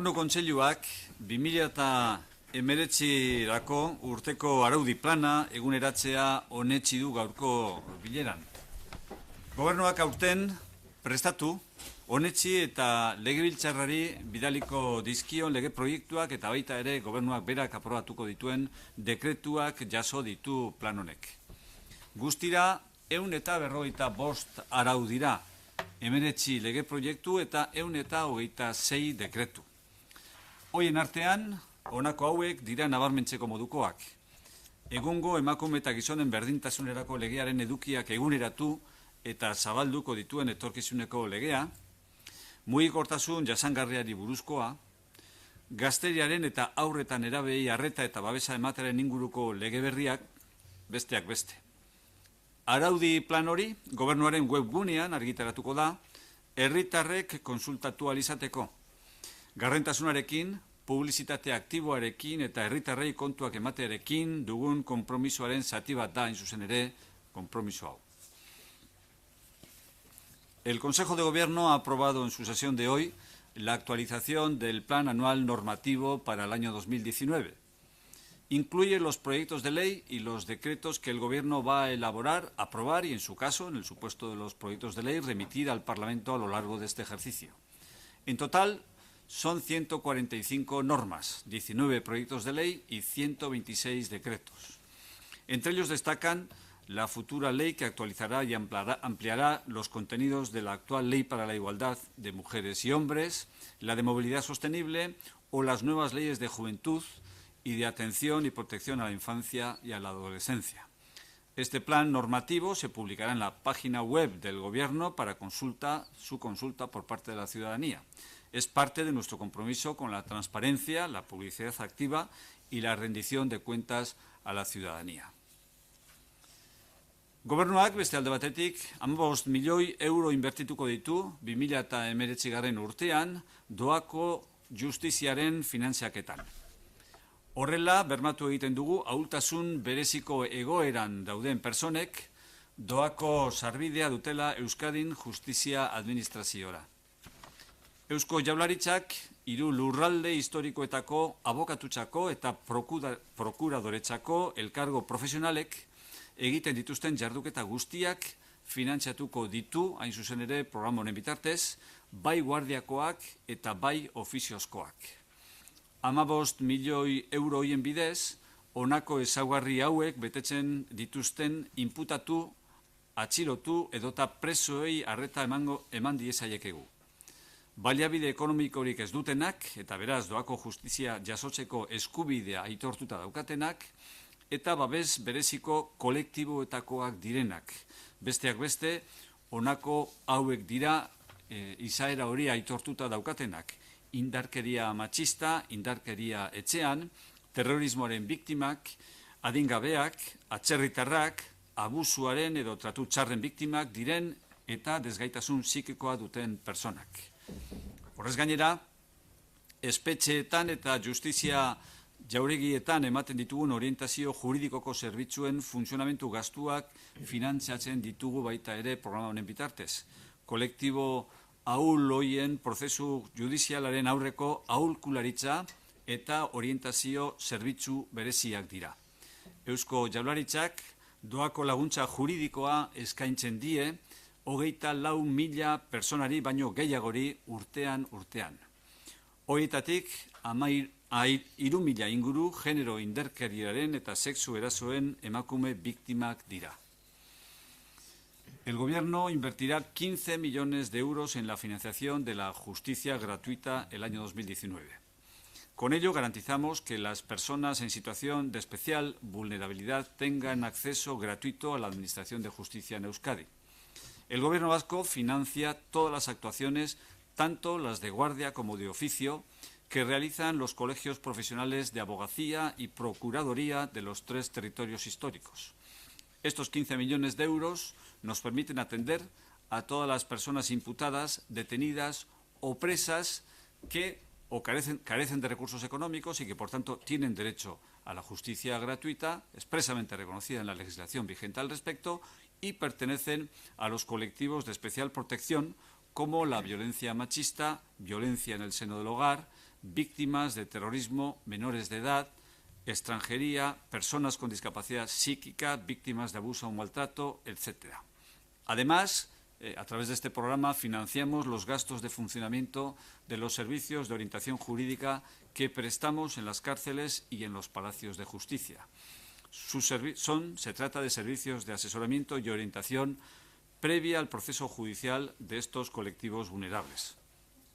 Gobernu Kontseiluak 2019rako urteko araudi plana eguneratzea onetsi du gaurko bileran. Gobernuak aurten prestatu, onetsi eta legebiltzarrari bidaliko dizkion lege proiektuak eta baita ere gobernuak berak aprobatuko dituen dekretuak jaso ditu plan honek. Guztira 155 arau dira, 19 lege proiektu eta 126 dekretu. Hoien artean, honako hauek dira nabarmentzeko modukoak. Egungo emakume eta gizonen berdintasunerako legearen edukiak eguneratu eta zabalduko dituen etorkizuneko legea, mugikortasun jasangarriari buruzkoa, gazteriaren eta haurretan erabei arreta eta babesa ematearen inguruko lege berriak, besteak beste. Araudi plan hori, gobernuaren webgunean argitaratuko da, herritarrek konsultatu ahal izateko. Gardentasunarekin, publizitate aktiboarekin eta herritarrei kontuak ematearekin dugun konpromisoaren zati bat da, hain zuzen ere, konpromiso hau. El Consejo de Gobierno ha aprobado en su sesión de hoy la actualización del Plan Anual Normativo para el año 2019. Incluye los proyectos de ley y los decretos que el Gobierno va a elaborar, aprobar y, en su caso, en el supuesto de los proyectos de ley, remitir al Parlamento a lo largo de este ejercicio. En total, son 145 normas, 19 proyectos de ley y 126 decretos. Entre ellos destacan la futura ley que actualizará y ampliará los contenidos de la actual Ley para la Igualdad de Mujeres y Hombres, la de Movilidad Sostenible o las nuevas leyes de juventud y de atención y protección a la infancia y a la adolescencia. Este plan normativo se publicará en la página web del Gobierno para su consulta por parte de la ciudadanía. Es parte de nuestro compromiso con la transparencia, la publicidad activa y la rendición de cuentas a la ciudadanía. Gobernuak beste alde batetik 15 milioi euro inbertituko ditu 2019 urtean doako justiziaren finantziaketan. Horrela, bermatu egiten dugu ahultasun bereziko egoeran dauden personek doako sarbidea dutela Euskadin justizia administraziora. Eusko Jaurlaritzak 3 lurralde historikoetako abokatutzako eta prokuradoretzako elkargo profesionalek egiten dituzten jarduketa guztiak finantziatuko ditu, hain zuzen ere programa honen bitartez, bai guardiakoak eta bai ofiziozkoak. 15 milioi euro hoien bidez, honako ezaugarri hauek betetzen dituzten inputatu, atxilotu edota presoei arreta eman diezaiekegu. Baliabide ekonomikorik ez dutenak, eta beraz doako justizia jasotzeko eskubidea aitortuta daukatenak, eta babes bereziko kolektiboetakoak direnak. Besteak beste, honako hauek dira izaera hori aitortuta daukatenak. Indarkeria matxista, indarkeria etxean, terrorismoaren biktimak, adingabeak, atzerritarrak, abusuaren edo tratu txarren biktimak diren eta desgaitasun psikikoa duten personak. Horrez gainera, espetxeetan eta justizia jauregietan ematen ditugun orientazio juridikoko zerbitzuen funtzionamentu gastuak finantzatzen ditugu baita ere programa honen bitartez. Kolektibo ahul hoien prozesu judizialaren aurreko aholkularitza eta orientazio zerbitzu bereziak dira. Eusko Jaurlaritzak doako laguntza juridikoa eskaintzen die 24.000 personari baino gehiagori urtean. Horietatik 3.000 inguru genero indarkeriaren eta sexu erasoen emakume biktimak dira. El Gobierno invertirá 15 millones de euros en la financiación de la justicia gratuita el año 2019. Con ello garantizamos que las personas en situación de especial vulnerabilidad tengan acceso gratuito a la Administración de Justicia en Euskadi. El Gobierno vasco financia todas las actuaciones, tanto las de guardia como de oficio, que realizan los colegios profesionales de abogacía y procuraduría de los 3 territorios históricos. Estos 15 millones de euros nos permiten atender a todas las personas imputadas, detenidas o presas que carecen de recursos económicos y que, por tanto, tienen derecho a la justicia gratuita, expresamente reconocida en la legislación vigente al respecto, y pertenecen a los colectivos de especial protección como la violencia machista, violencia en el seno del hogar, víctimas de terrorismo, menores de edad, extranjería, personas con discapacidad psíquica, víctimas de abuso o maltrato, etc. Además, a través de este programa financiamos los gastos de funcionamiento de los servicios de orientación jurídica que prestamos en las cárceles y en los palacios de justicia. Se trata de servicios de asesoramiento y orientación previa al proceso judicial de estos colectivos vulnerables.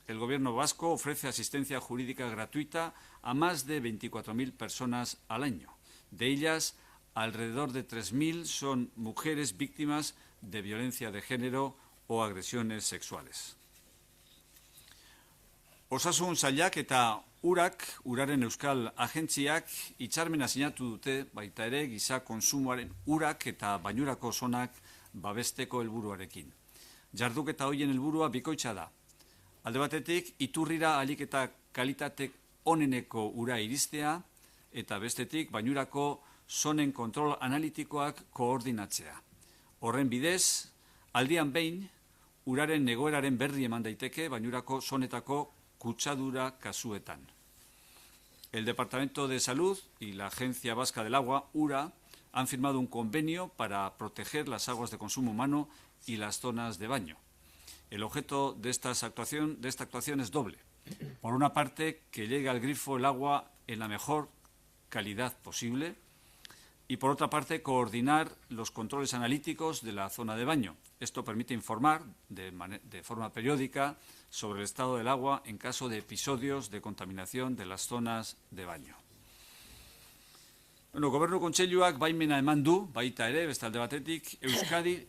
El Gobierno vasco ofrece asistencia jurídica gratuita a más de 24.000 personas al año. De ellas, alrededor de 3.000 son mujeres víctimas de violencia de género o agresiones sexuales. Osasun sailak eta uraren euskal agentziak hitzarmena sinatu dute baita ere giza kontsumoaren urak eta bainurako zonak babesteko helburuarekin. Jarduketa horien helburua bikoitza da. Alde batetik, iturrira ahalik eta kalitate oneneko ura iristea, eta bestetik, bainurako zonen kontrol analitikoak koordinatzea. Horren bidez, aldian behin, uraren egoeraren berri eman daiteke bainurako zonetako kutsadura kasuetan. El Departamento de Salud y la Agencia Vasca del Agua, URA, han firmado un convenio para proteger las aguas de consumo humano y las zonas de baño. El objeto de esta actuación es doble. Por una parte, que llegue al grifo el agua en la mejor calidad posible y, por otra parte, coordinar los controles analíticos de la zona de baño. Esto permite informar de forma periódica sobre el estado del agua en caso de episodios de contaminación de las zonas de baño. Gobernu Kontseiluak baimena eman du, baita ere, beste alde batetik, Euskadi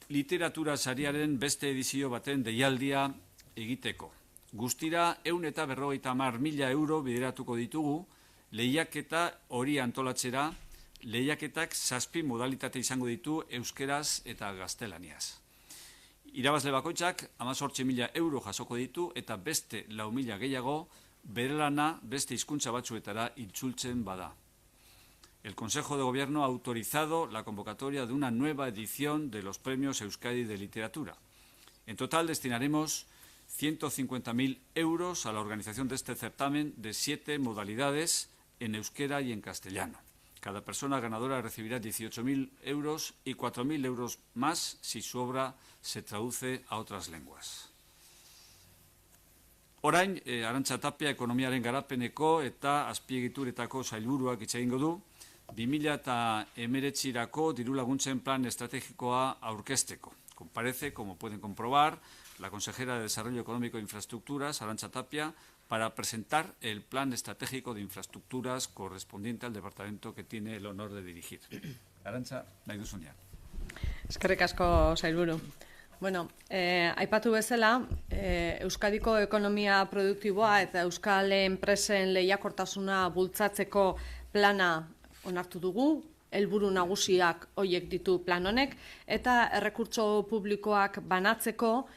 literatura sariaren beste edizio baten deialdia egiteko. Guztira 150.000 euro bideratuko ditugu, lehiaketa hori antolatzera, lehiaketak 7 modalitate izango ditu euskeraz eta gaztelaniaz. Irabazle bakoitzak 18.000 euro jasoko ditu eta beste 4.000 gehiago bere lana beste hizkuntza batzuetara itzultzen bada. El Consejo de Gobierno ha autorizado la convocatoria de una nueva edición de los Premios Euskadi de Literatura. En total destinaremos 150.000 euros a la organización de este certamen de 7 modalidades en euskera y en castellano. Cada persona ganadora recibirá 18.000 euros y 4.000 euros más si su obra se traduce a otras lenguas. Orain, Arantxa Tapia ekonomiaren garapeneko eta azpiegituretako sailburuak hitz egingo du, 2019rako dirulaguntzen plan estrategikoa aurkezteko. Comparece, como pueden comprobar, la consejera de Desarrollo Económico e Infraestructuras, Arantxa Tapia, para presentar el plan estratégico de infraestructuras correspondiente al departamento que tiene el honor de dirigir. Arantxa, nahi duzunean. Eskerrik asko, sailburu. Bueno, aipatu bezala, Euskadiko ekonomia produktiboa eta euskal enpresen lehiakortasuna bultzatzeko plana onartu dugu, helburu nagusiak horiek ditu plan honek, eta errekurtso publikoak banatzeko,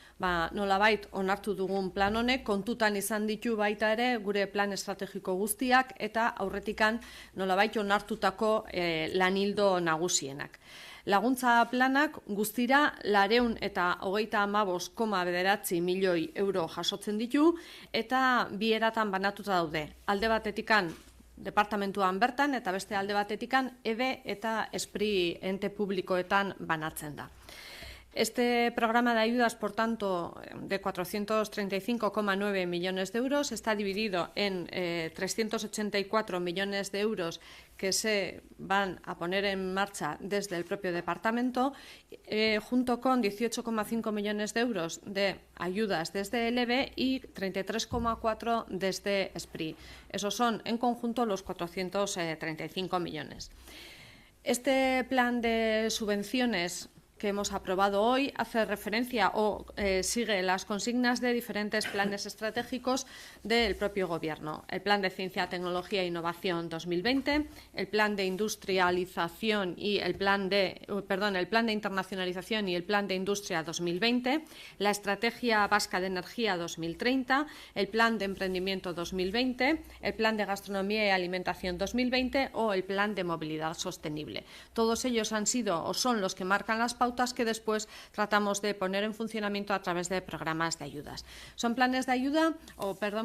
nolabait onartu dugun plan honek, kontutan izan ditu baita ere gure plan estrategiko guztiak eta aurretikan nolabait onartutako lanildo nagusienak. Laguntza planak guztira 235,9 milioi euro jasotzen ditu eta bi eratan banatuta daude. Alde batetikan departamentuan bertan eta beste alde batetikan EBE eta ESPRI ente publikoetan banatzen da. Este programa de ayudas, por tanto, de 435,9 millones de euros, está dividido en 384 millones de euros que se van a poner en marcha desde el propio departamento, junto con 18,5 millones de euros de ayudas desde el EBE y 33,4 desde ESPRI. Esos son, en conjunto, los 435 millones. Este plan de subvenciones que hemos aprobado hoy hace referencia o sigue las consignas de diferentes planes estratégicos del propio Gobierno. El Plan de Ciencia, Tecnología e Innovación 2020, el Plan de Industrialización y el Plan de Internacionalización y el Plan de Industria 2020, la Estrategia Vasca de Energía 2030, el Plan de Emprendimiento 2020, el Plan de Gastronomía y Alimentación 2020 o el Plan de Movilidad Sostenible. Todos ellos han sido o son los que marcan las pautas pautas que después tratamos de poner en funcionamiento a través de programas de ayudas. Son planes de ayuda,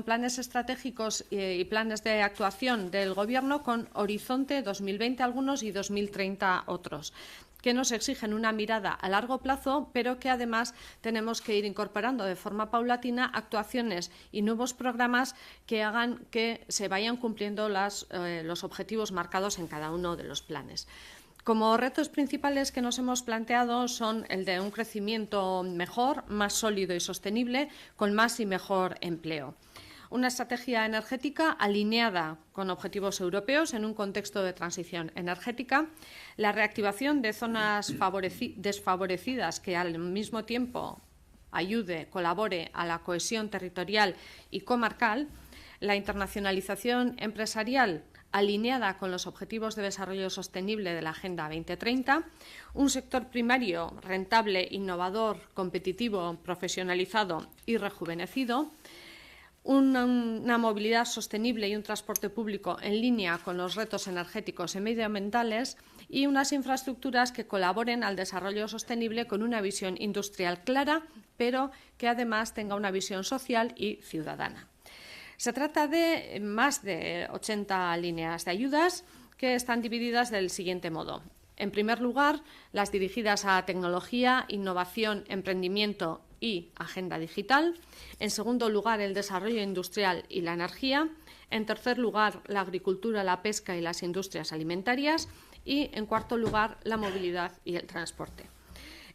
planes estratégicos y planes de actuación del Gobierno con horizonte 2020 algunos y 2030 otros, que nos exigen una mirada a largo plazo, pero que además tenemos que ir incorporando de forma paulatina actuaciones y nuevos programas que hagan que se vayan cumpliendo los objetivos marcados en cada uno de los planes. Como retos principales que nos hemos planteado son el de un crecimiento mejor, más sólido y sostenible, con más y mejor empleo. Una estrategia energética alineada con objetivos europeos en un contexto de transición energética, la reactivación de zonas desfavorecidas que al mismo tiempo ayude, colabore a la cohesión territorial y comarcal, la internacionalización empresarial alineada con los Objetivos de Desarrollo Sostenible de la Agenda 2030, un sector primario rentable, innovador, competitivo, profesionalizado y rejuvenecido, una movilidad sostenible y un transporte público en línea con los retos energéticos y medioambientales y unas infraestructuras que colaboren al desarrollo sostenible con una visión industrial clara, pero que además tenga una visión social y ciudadana. Se trata de más de 80 líneas de ayudas que están divididas del siguiente modo. En primer lugar, las dirigidas a tecnología, innovación, emprendimiento y agenda digital. En segundo lugar, el desarrollo industrial y la energía. En tercer lugar, la agricultura, la pesca y las industrias alimentarias. Y, en cuarto lugar, la movilidad y el transporte.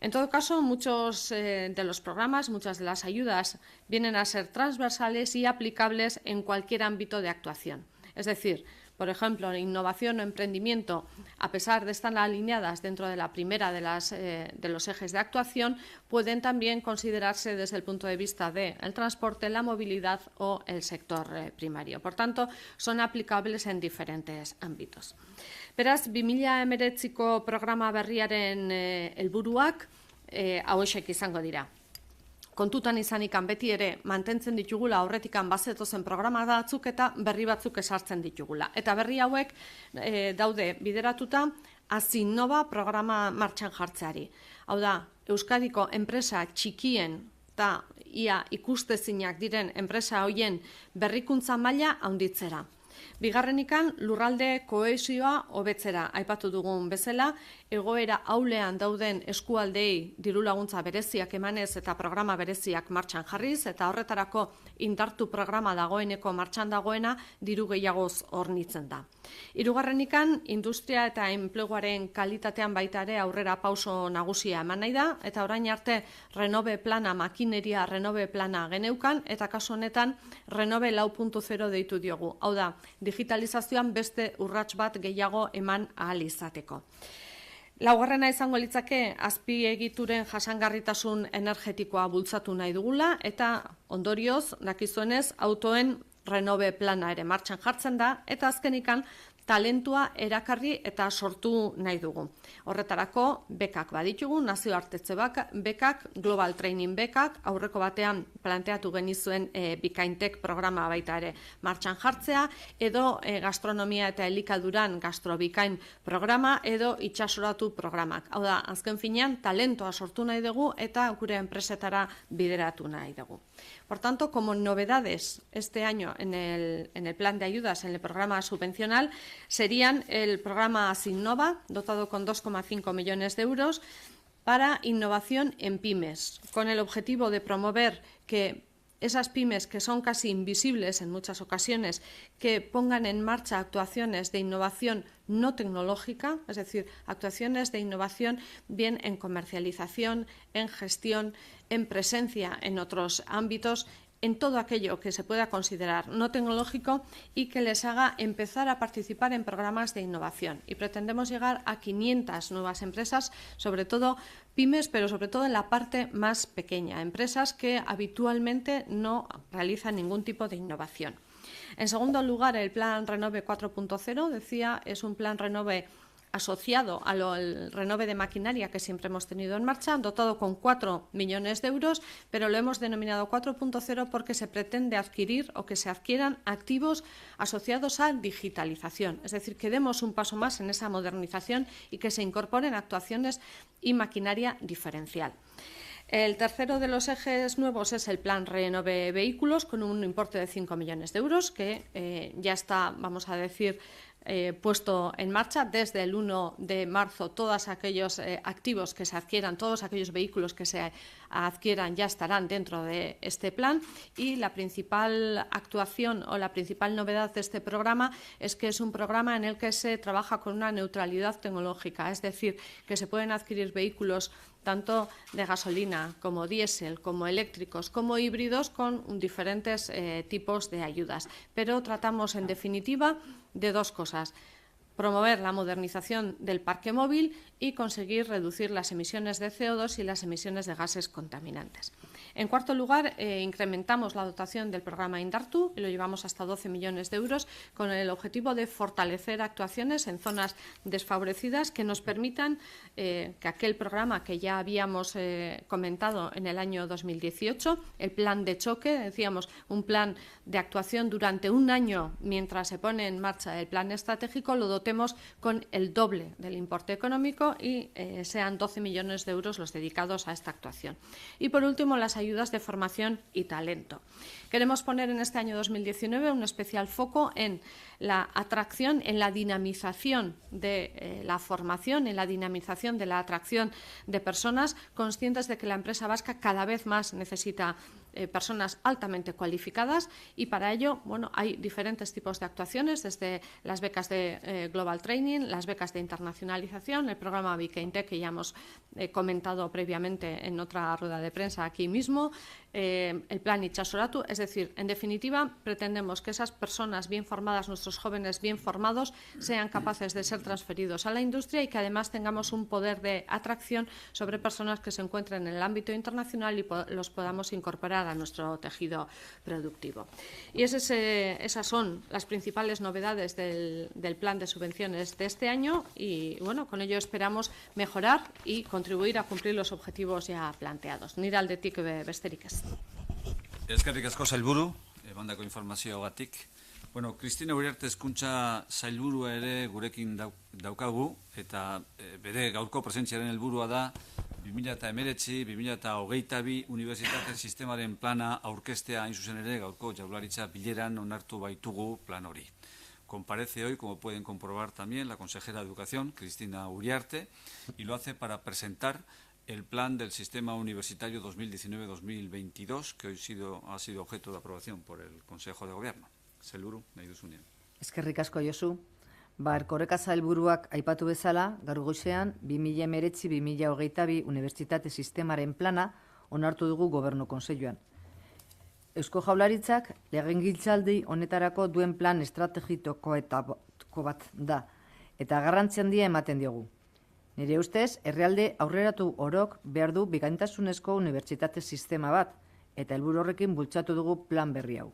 En todo caso, muchos de los programas, muchas de las ayudas vienen a ser transversales y aplicables en cualquier ámbito de actuación. Es decir, por ejemplo, innovación o emprendimiento, a pesar de estar alineadas dentro de la primera de los ejes de actuación, pueden también considerarse desde el punto de vista del transporte, la movilidad o el sector primario. Por tanto, son aplicables en diferentes ámbitos. Beraz, 2019ko programa berriaren helburuak hauexek izango dira. Kontutan izanik beti ere mantentzen ditugula aurretikan bazetozen programa batzuk eta berri batzuk esartzen ditugula. Eta berri hauek daude bideratuta Azinnova programa martxan jartzeari. Hau da, Euskadiko enpresa txikien eta ia ikustezinak diren enpresa hoien berrikuntza maila handitzera. Bigarrenikan, lurralde kohesioa hobetzera aipatu dugun bezala, egoera ahulean dauden eskualdei dirulaguntza bereziak emanez eta programa bereziak martxan jarriz, eta horretarako indartu programa dagoeneko martxan dagoena diru gehiagoz hornitzen da. Hirugarrenikan, industria eta enpleguaren kalitatean baita ere aurrera pauso nagusia eman nahi da, eta orain arte Renove plana, makineria Renove plana geneukan, eta kasu honetan Renove 4.0 deitu diogu. Hau da, digitalizazioan beste urrats bat gehiago eman ahal izateko. Laugarrena izango litzake azpiegituren jasangarritasun energetikoa bultzatu nahi dugula eta ondorioz, dakizuenez, autoen Renove plana ere martxan jartzen da eta azkenikan talentua erakarri eta sortu nahi dugu. Horretarako bekak baditugu, nazioartetze bekak, Global Training bekak, aurreko batean planteatu genizuen Bikaintek programa baita ere martxan jartzea, edo gastronomia eta elikaduran gastrobikain programa, edo itxasoratu programak. Hau da, azken finean, talentoa sortu nahi dugu eta gure enpresetara bideratu nahi dugu. Por tanto, como novedades este año en el plan de ayudas, en el programa subvencional, serían el programa Azinnova, dotado con 2,5 millones de euros, para innovación en pymes, con el objetivo de promover que esas pymes que son casi invisibles en muchas ocasiones, que pongan en marcha actuaciones de innovación no tecnológica, es decir, actuaciones de innovación bien en comercialización, en gestión, en presencia en otros ámbitos, en todo aquello que se pueda considerar no tecnológico y que les haga empezar a participar en programas de innovación. Y pretendemos llegar a 500 nuevas empresas, sobre todo pymes, pero sobre todo en la parte más pequeña, empresas que habitualmente no realizan ningún tipo de innovación. En segundo lugar, el plan Renove 4.0, decía, es un plan Renove asociado al renove de maquinaria que siempre hemos tenido en marcha, dotado con 4 millones de euros, pero lo hemos denominado 4.0 porque se pretende adquirir o que se adquieran activos asociados a digitalización, es decir, que demos un paso más en esa modernización y que se incorporen actuaciones y maquinaria diferencial. El tercero de los ejes nuevos es el plan Renove Vehículos, con un importe de 5 millones de euros, que ya está, vamos a decir, puesto en marcha desde el 1 de marzo. Todos aquellos activos que se adquieran, todos aquellos vehículos que se adquieran ya estarán dentro de este plan, y la principal actuación o la principal novedad de este programa es que es un programa en el que se trabaja con una neutralidad tecnológica, es decir, que se pueden adquirir vehículos tanto de gasolina como diésel, como eléctricos, como híbridos, con diferentes tipos de ayudas. Pero tratamos, en definitiva, de dos cosas: promover la modernización del parque móvil y conseguir reducir las emisiones de CO2 y las emisiones de gases contaminantes. En cuarto lugar, incrementamos la dotación del programa Indartu y lo llevamos hasta 12 millones de euros, con el objetivo de fortalecer actuaciones en zonas desfavorecidas que nos permitan que aquel programa que ya habíamos comentado en el año 2018, el plan de choque, decíamos, un plan de actuación durante un año mientras se pone en marcha el plan estratégico, lo dotemos con el doble del importe económico y sean 12 millones de euros los dedicados a esta actuación. Y por último, las ayudas de formación y talento. Queremos poner en este año 2019 un especial foco en la atracción, en la dinamización de la formación, en la dinamización de la atracción de personas, conscientes de que la empresa vasca cada vez más necesita personas altamente cualificadas, y para ello, bueno, hay diferentes tipos de actuaciones, desde las becas de Global Training, las becas de internacionalización, el programa Bikeintec, que ya hemos comentado previamente en otra rueda de prensa aquí mismo, el plan Itxasoratu. Es decir, en definitiva, pretendemos que esas personas bien formadas, nuestros jóvenes bien formados, sean capaces de ser transferidos a la industria y que además tengamos un poder de atracción sobre personas que se encuentren en el ámbito internacional y los podamos incorporar a nuestro tejido productivo. Y esas son las principales novedades del plan de subvenciones de este año, y bueno, con ello esperamos mejorar y contribuir a cumplir los objetivos ya planteados. Nire aldetik besterik ez. Eskerrik asko sailburu, emandako informazioagatik. Bueno, Cristina Uriarte hezkuntza sailburua ere gurekin daukagu, eta bere gaurko presentziaren helburua da 2019-2022 unibertsitate sistemaren plana aurkeztea, hain zuzen ere gaurko Jaurlaritza bileran onartu baitugu plan hori. Comparece hoy, como pueden comprobar también, la consejera de Educación, Cristina Uriarte, y lo hace para presentar el plan del sistema universitario 2019-2022, que hoy ha sido objeto de aprobación por el Consejo de Gobierno. Sailburu, nahi duzunean. Eskerrik asko, Josu. Erkoreka sailburuak aipatu bezala, gaur goizean 2019-2022 unibertsitate sistemaren plana onartu dugu Gobernu Kontseiluan. Eusko Jaurlaritzak legegintzaldi honetarako duen plan estrategiko bat da, eta garrantzi handia ematen diogu. Nire ustez, herrialde aurreratu orok behar du bikaintasunezko unibertsitate sistema bat, eta helburu horrekin bultzatu dugu plan berri hau.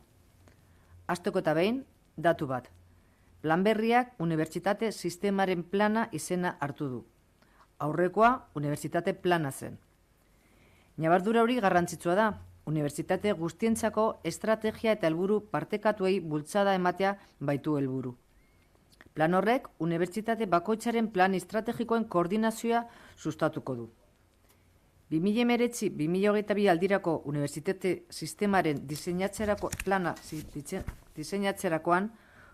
Hasteko eta behin, datu bat. Plan berriak unibertsitate sistemaren plana izena hartu du. Aurrekoa unibertsitate plana zen. Ñabardura hori garrantzitsua da. Unibertsitate guztientzako estrategia eta helburu partekatuei bultzada ematea baitu helburu. Plan horrek unibertsitate bakoitzaren plan estrategikoen koordinazioa sustatuko du. 2019-2022 aldirako unibertsitate sistemaren diseinatzerakoan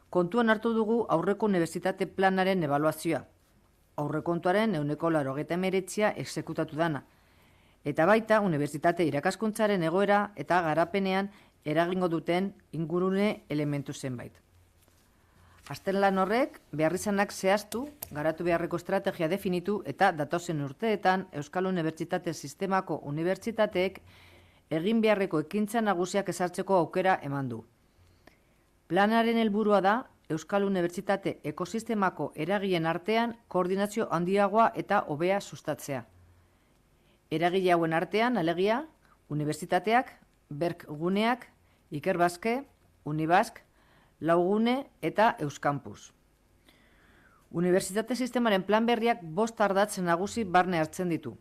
kontuan hartu dugu aurreko unibertsitate planaren ebaluazioa. Aurrekontuaren 89% exekutatu dana. Eta baita unibertsitate irakaskuntzaren egoera eta garapenean eragingo duten ingurune elementu zenbait. Azterlan horrek beharrizanak zehaztu, garatu beharreko estrategia definitu eta datozen urteetan Euskal Unibertsitate Sistemako unibertsitateek egin beharreko ekintza nagusiak ezartzeko aukera eman du. Planaren helburua da Euskal Unibertsitate ekosistemako eragileen artean koordinazio handiagoa eta hobea sustatzea. Eragile hauen artean, alegia, unibertsitateak, Berk guneak, Ikerbasque, Unibask, Laugune eta Euskampus. Unibertsitate sistemaren plan berriak 5 ardatz nagusi barne hartzen ditu,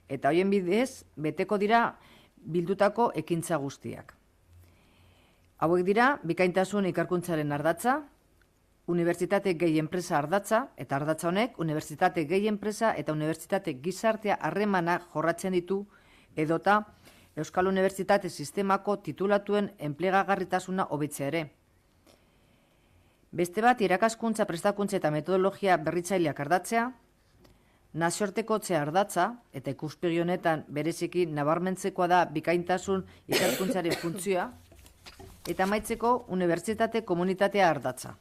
eta hoien bidez beteko dira bildutako ekintza guztiak. Hauek dira, bikaintasun ikerkuntzaren ardatza, unibertsitate gehi enpresa ardatza, eta ardatza honek unibertsitate gehi enpresa eta unibertsitate gizartea harremana jorratzen ditu, edota Euskal Unibertsitate sistemako titulatuen enplegagarritasuna hobetzea ere. Beste bat, irakaskuntza, prestakuntza eta metodologia berritzaileak ardatzea, nazioartekotzea ardatza, eta ikuspegi honetan bereziki nabarmentzekoa da bikaintasun ikerkuntzaren funtzioa, eta amaitzeko unibertsitate komunitatea ardatza.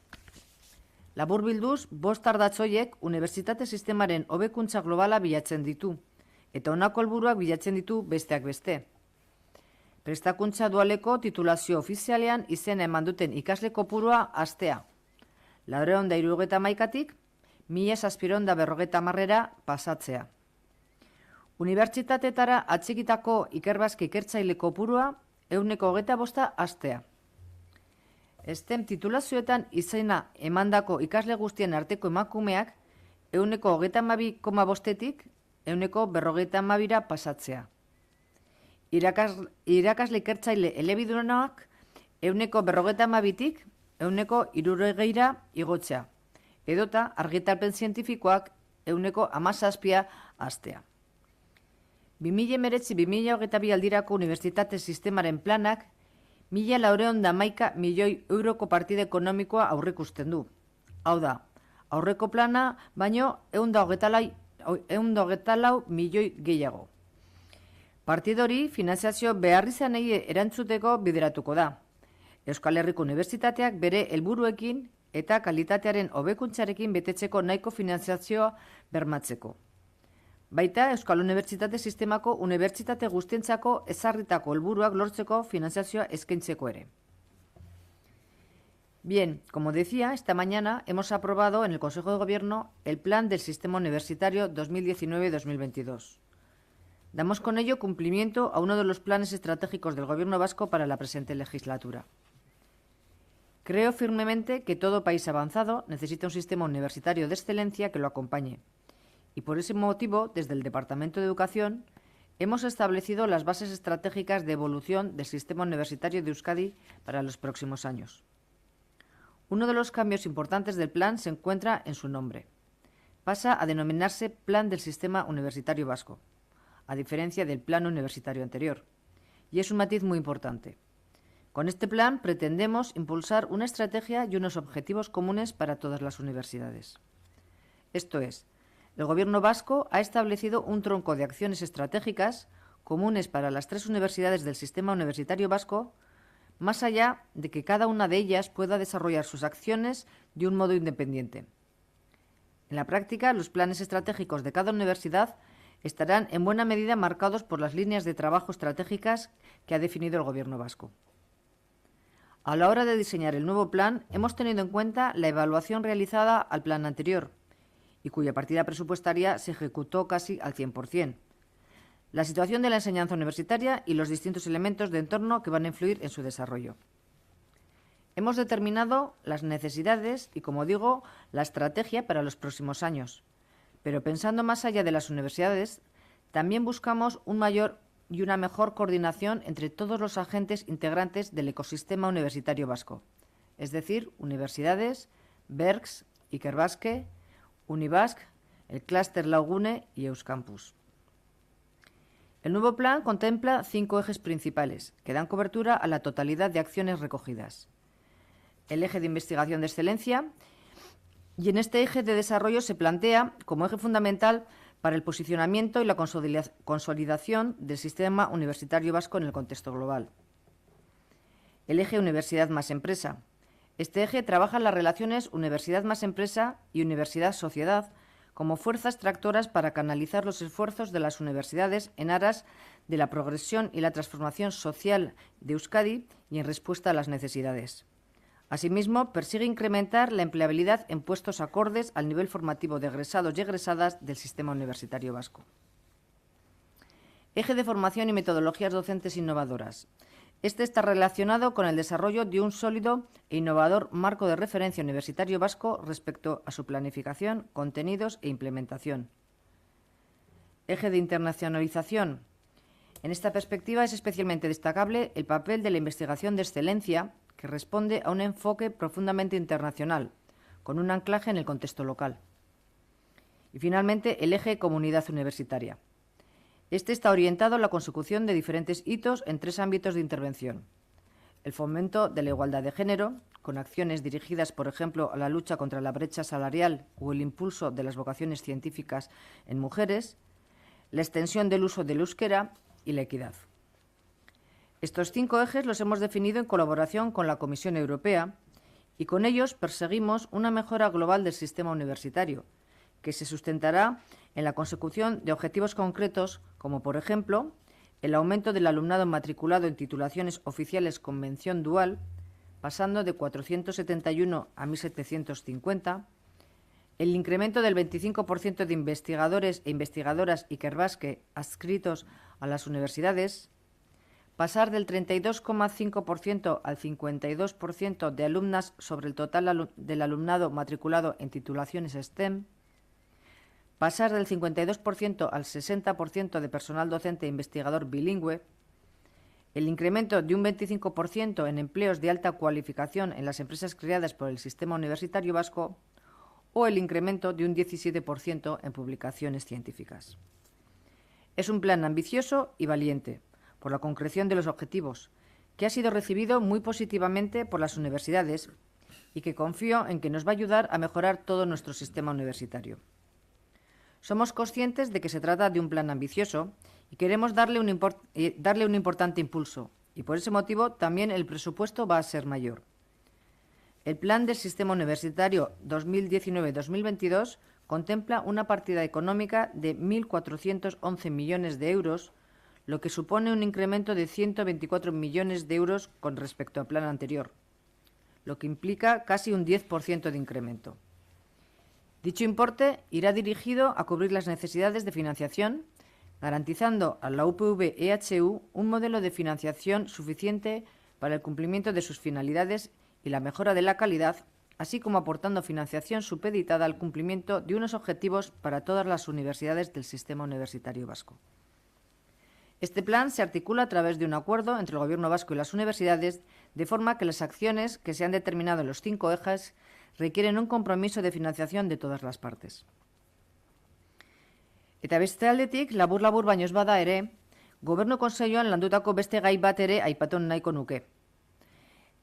Laburbilduz, 5 ardatz horiek unibertsitate sistemaren hobekuntza globala bilatzen ditu, eta honako helburuak bilatzen ditu besteak beste. Prestakuntza dualeko titulazio ofizialean izena eman duten ikasle kopurua hastea. 971-tik 1750-ra pasatzea. Unibertsitateetara atxikitako ikerbazke ikertzaile kopurua 125 hastea. STEM titulazioetan izena emandako ikasle guztien arteko emakumeak 132,5-tik 152-ra pasatzea. Irakasle ikertzaile elebidunak 152-tik 160-ra igotzea, edota argitalpen zientifikoak 117 hastea. 2019-2022 aldirako unibertsitate sistemaren planak 1.411 milioi euroko partida ekonomikoa aurreikusten du. Hau da, aurreko plana baino 124 milioi gehiago. Partida hori finanziazio beharrizanei erantzuteko bideratuko da. Euskal Herriko Unibertsitateak bere helburuekin eta kalitatearen hobekuntzarekin betetzeko nahiko finanziazioa bermatzeko. Baita Euskal Unibertsitate sistemako unibertsitate guztientzako ezarritako helburuak lortzeko finanziazioa eskaintzeko ere. Bien, como decía, esta mañana hemos aprobado en el Consejo de Gobierno el Plan del Sistema Universitario 2019-2022. Damos con ello cumplimiento a uno de los planes estratégicos del Gobierno vasco para la presente legislatura. Creo firmemente que todo país avanzado necesita un sistema universitario de excelencia que lo acompañe. Y por ese motivo, desde el Departamento de Educación, hemos establecido las bases estratégicas de evolución del sistema universitario de Euskadi para los próximos años. Uno de los cambios importantes del plan se encuentra en su nombre. Pasa a denominarse Plan del Sistema Universitario Vasco, a diferencia del plan universitario anterior. Y es un matiz muy importante. Con este plan pretendemos impulsar una estrategia y unos objetivos comunes para todas las universidades. Esto es, el Gobierno vasco ha establecido un tronco de acciones estratégicas comunes para las 3 universidades del sistema universitario vasco, más allá de que cada una de ellas pueda desarrollar sus acciones de un modo independiente. En la práctica, los planes estratégicos de cada universidad estarán en buena medida marcados por las líneas de trabajo estratégicas que ha definido el Gobierno vasco. A la hora de diseñar el nuevo plan, hemos tenido en cuenta la evaluación realizada al plan anterior, y cuya partida presupuestaria se ejecutó casi al 100%, la situación de la enseñanza universitaria y los distintos elementos de entorno que van a influir en su desarrollo. Hemos determinado las necesidades y, como digo, la estrategia para los próximos años, pero pensando más allá de las universidades, también buscamos un mayor y una mejor coordinación entre todos los agentes integrantes del ecosistema universitario vasco, es decir, universidades, BERCS, Ikerbasque, Unibasq, el Clúster Laugune y Euskampus. El nuevo plan contempla 5 ejes principales que dan cobertura a la totalidad de acciones recogidas. El eje de investigación de excelencia, y en este eje de desarrollo se plantea como eje fundamental para el posicionamiento y la consolidación del sistema universitario vasco en el contexto global. El eje Universidad más Empresa. Este eje trabaja en las relaciones universidad más empresa y universidad-sociedad como fuerzas tractoras para canalizar los esfuerzos de las universidades en aras de la progresión y la transformación social de Euskadi y en respuesta a las necesidades. Asimismo, persigue incrementar la empleabilidad en puestos acordes al nivel formativo de egresados y egresadas del sistema universitario vasco. Eje de formación y metodologías docentes innovadoras. Este está relacionado con el desarrollo de un sólido e innovador marco de referencia universitario vasco respecto a su planificación, contenidos e implementación. Eje de internacionalización. En esta perspectiva es especialmente destacable el papel de la investigación de excelencia, que responde a un enfoque profundamente internacional, con un anclaje en el contexto local. Y finalmente, el eje comunidad universitaria. Este está orientado a la consecución de diferentes hitos en 3 ámbitos de intervención. El fomento de la igualdad de género, con acciones dirigidas, por ejemplo, a la lucha contra la brecha salarial o el impulso de las vocaciones científicas en mujeres, la extensión del uso del euskera y la equidad. Estos 5 ejes los hemos definido en colaboración con la Comisión Europea y con ellos perseguimos una mejora global del sistema universitario, que se sustentará en la consecución de objetivos concretos como, por ejemplo, el aumento del alumnado matriculado en titulaciones oficiales con mención dual, pasando de 471 a 1.750, el incremento del 25% de investigadores e investigadoras Ikerbasque adscritos a las universidades, pasar del 32,5% al 52% de alumnas sobre el total del alumnado matriculado en titulaciones STEM, pasar del 52% al 60% de personal docente e investigador bilingüe, el incremento de un 25% en empleos de alta cualificación en las empresas creadas por el sistema universitario vasco o el incremento de un 17% en publicaciones científicas. Es un plan ambicioso y valiente, por la concreción de los objetivos, que ha sido recibido muy positivamente por las universidades y que confío en que nos va a ayudar a mejorar todo nuestro sistema universitario. Somos conscientes de que se trata de un plan ambicioso y queremos darle un importante impulso, y por ese motivo también el presupuesto va a ser mayor. El Plan del Sistema Universitario 2019-2022 contempla una partida económica de 1.411 millones de euros, lo que supone un incremento de 124 millones de euros con respecto al plan anterior, lo que implica casi un 10% de incremento. Dicho importe irá dirigido a cubrir las necesidades de financiación, garantizando a la UPV-EHU un modelo de financiación suficiente para el cumplimiento de sus finalidades y la mejora de la calidad, así como aportando financiación supeditada al cumplimiento de unos objetivos para todas las universidades del sistema universitario vasco. Este plan se articula a través de un acuerdo entre el Gobierno vasco y las universidades, de forma que las acciones que se han determinado en los 5 ejes requieren un compromiso de financiación de todas las partes. Eta beste aldetik, labur-labur baino ez bada ere, Gobernu Kontseiluan landutako beste gai bat ere aipatu nahiko nuke.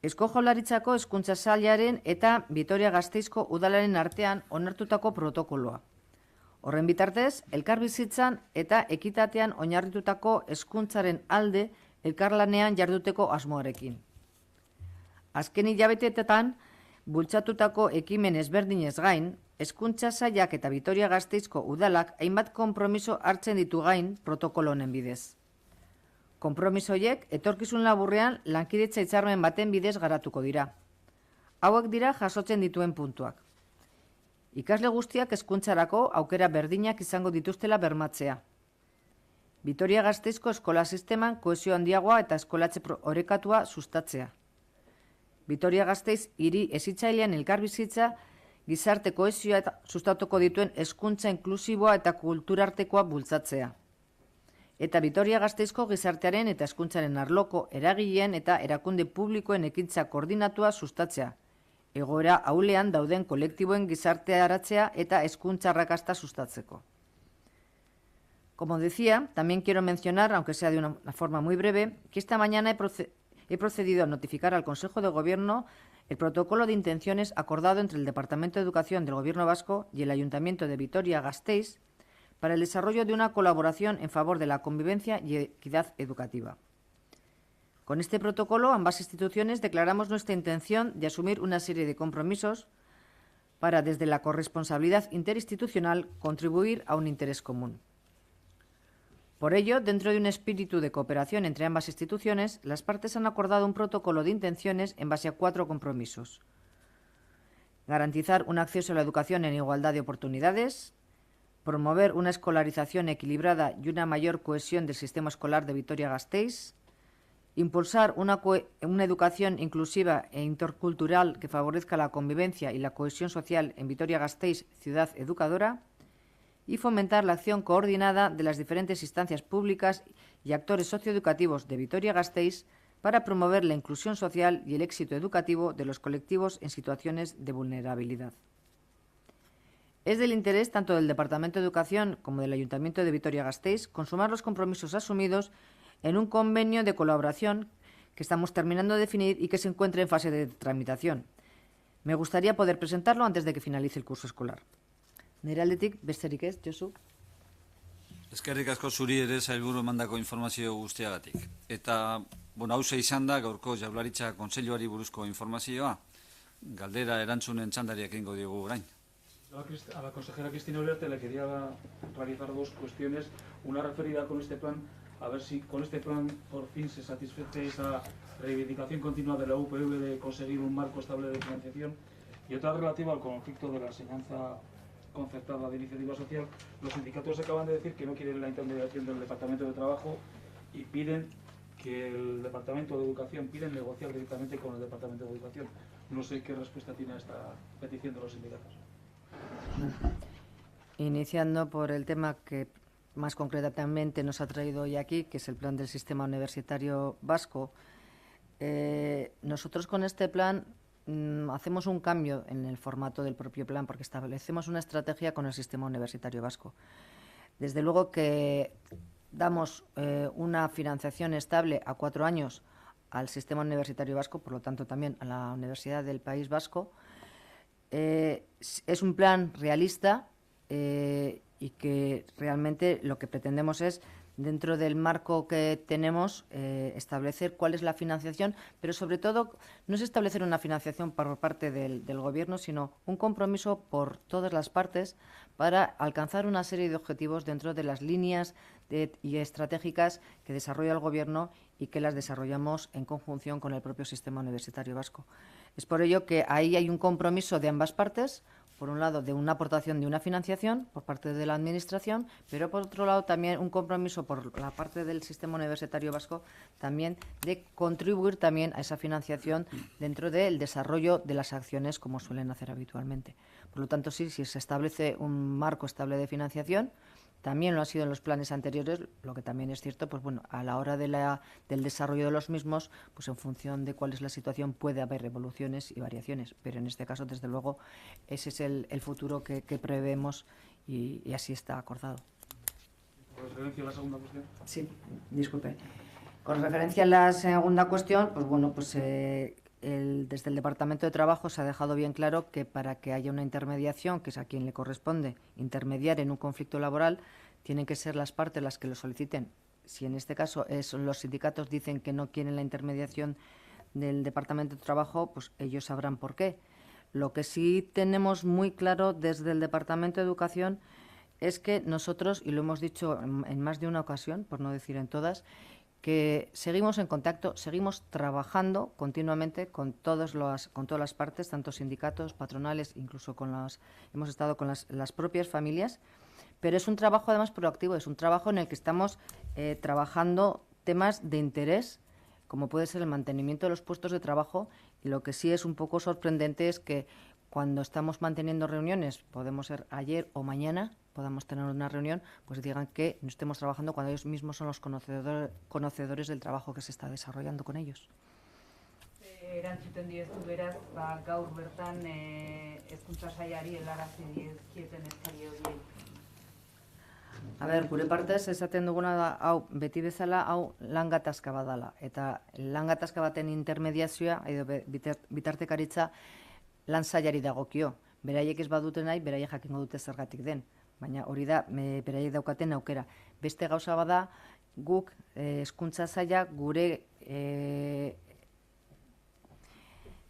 Eusko Jaurlaritzako Hezkuntza Sailaren eta Vitoria-Gasteizko udalaren artean onartutako protokoloa. Horren bitartez, elkarbizitzan eta ekitatean oinarritutako hezkuntzaren alde elkarlanean jarduteko asmoarekin. Azken hilabeteetan bultzatutako ekimen ezberdinez gain, Hezkuntza Sailak eta Vitoria-Gasteizko udalak hainbat konpromiso hartzen ditu gain protokolo honen bidez. Konpromiso horiek etorkizun laburrean lankidetza hitzarmen baten bidez garatuko dira. Hauek dira jasotzen dituen puntuak. Ikasle guztiak hezkuntzarako aukera berdinak izango dituztela bermatzea. Vitoria-Gasteizko eskola sisteman kohesio handiagoa eta eskolatze orekatua sustatzea. Vitoria-Gasteiz hiri hezitzailean elkarbizitza gizarte kohesioa sustatuko dituen hezkuntza inklusiboa eta kulturartekoa bultzatzea. Eta Vitoria-Gasteizko gizartearen eta hezkuntzaren arloko eragileen eta erakunde publikoen ekintza koordinatua sustatzea, egoera ahulean dauden kolektiboen gizartearatzea eta hezkuntza arrakasta sustatzeko. Como decía, también quiero mencionar, aunque sea de una forma muy breve, que esta mañana he procedido a notificar al Consejo de Gobierno el protocolo de intenciones acordado entre el Departamento de Educación del Gobierno vasco y el Ayuntamiento de Vitoria-Gasteiz para el desarrollo de una colaboración en favor de la convivencia y equidad educativa. Con este protocolo, ambas instituciones declaramos nuestra intención de asumir una serie de compromisos para, desde la corresponsabilidad interinstitucional, contribuir a un interés común. Por ello, dentro de un espíritu de cooperación entre ambas instituciones, las partes han acordado un protocolo de intenciones en base a 4 compromisos. Garantizar un acceso a la educación en igualdad de oportunidades, promover una escolarización equilibrada y una mayor cohesión del sistema escolar de Vitoria-Gasteiz, Impulsar una educación inclusiva e intercultural que favorezca la convivencia y la cohesión social en Vitoria-Gasteiz, ciudad educadora. Y fomentar la acción coordinada de las diferentes instancias públicas y actores socioeducativos de Vitoria-Gasteiz para promover la inclusión social y el éxito educativo de los colectivos en situaciones de vulnerabilidad. Es del interés tanto del Departamento de Educación como del Ayuntamiento de Vitoria-Gasteiz consumar los compromisos asumidos en un convenio de colaboración que estamos terminando de definir y que se encuentra en fase de tramitación. Me gustaría poder presentarlo antes de que finalice el curso escolar. Nire aldetik, besterik ez, Josu? Eskerrik asko zuri ere sailburu emandako informazio guztiagatik. Eta, hauze izan da gaurko Jaurlaritza Kontseiluari buruzko informazioa. Galdera erantzunen txandariak egingo diogu orain. A la consejera Cristina Uriarte le quería realizar dos cuestiones. Una referida con este plan, a ver si con este plan por fin se satisface esa reivindicación continua de la UPV de conseguir un marco estable de financiación. Y otra relativa al conflicto de la enseñanza concertada de iniciativa social. Los sindicatos acaban de decir que no quieren la intermediación del Departamento de Trabajo y piden que el Departamento de Educación piden negociar directamente con el Departamento de Educación. No sé qué respuesta tiene a esta petición de los sindicatos. Iniciando por el tema que más concretamente nos ha traído hoy aquí, que es el plan del sistema universitario vasco. Nosotros con este plan hacemos un cambio en el formato del propio plan porque establecemos una estrategia con el sistema universitario vasco. Desde luego que damos una financiación estable a 4 años al sistema universitario vasco, por lo tanto también a la Universidad del País Vasco. Es un plan realista y que realmente lo que pretendemos es, dentro del marco que tenemos, establecer cuál es la financiación, pero sobre todo no es establecer una financiación por parte del Gobierno, sino un compromiso por todas las partes para alcanzar una serie de objetivos dentro de las líneas y estratégicas que desarrolla el Gobierno y que las desarrollamos en conjunción con el propio sistema universitario vasco. Es por ello que ahí hay un compromiso de ambas partes, por un lado de una aportación de una financiación por parte de la Administración, pero por otro lado también un compromiso por la parte del sistema universitario vasco también de contribuir también a esa financiación dentro del desarrollo de las acciones como suelen hacer habitualmente. Por lo tanto, sí, si se establece un marco estable de financiación, también lo ha sido en los planes anteriores, lo que también es cierto, pues bueno, a la hora del desarrollo de los mismos, pues en función de cuál es la situación puede haber evoluciones y variaciones, pero en este caso, desde luego, ese es el futuro que prevemos y así está acordado. ¿Con referencia a la segunda cuestión? Sí, disculpe. Con referencia a la segunda cuestión, pues bueno, pues desde el Departamento de Trabajo se ha dejado bien claro que para que haya una intermediación, que es a quien le corresponde intermediar en un conflicto laboral, tienen que ser las partes las que lo soliciten. Si en este caso los sindicatos dicen que no quieren la intermediación del Departamento de Trabajo, pues ellos sabrán por qué. Lo que sí tenemos muy claro desde el Departamento de Educación es que nosotros, y lo hemos dicho en más de una ocasión, por no decir en todas, que seguimos en contacto, seguimos trabajando continuamente con todas las partes, tanto sindicatos, patronales, incluso hemos estado con las propias familias, pero es un trabajo además proactivo, es un trabajo en el que estamos trabajando temas de interés, como puede ser el mantenimiento de los puestos de trabajo, y lo que sí es un poco sorprendente es que cuando estamos manteniendo reuniones, podemos ser ayer o mañana, podamos tener una reunión, pues digan que no estemos trabajando cuando ellos mismos son los conocedores del trabajo que se está desarrollando con ellos. Erantzuten diezu beraz, gaur bertan hezkuntza sailari helarazi dieten eskari horiei. A ber, gure partez esaten duguna da, hau beti bezala, hau lan gatazka badala. Eta lan gatazka baten intermediazioa, edo bitartekaritza, lan sailari dagokio. Beraiek ez badute nahi, beraiek jakingo dute zergatik den. Baina hori da, beraiek daukaten aukera. Beste gauza bada, guk hezkuntza saila gure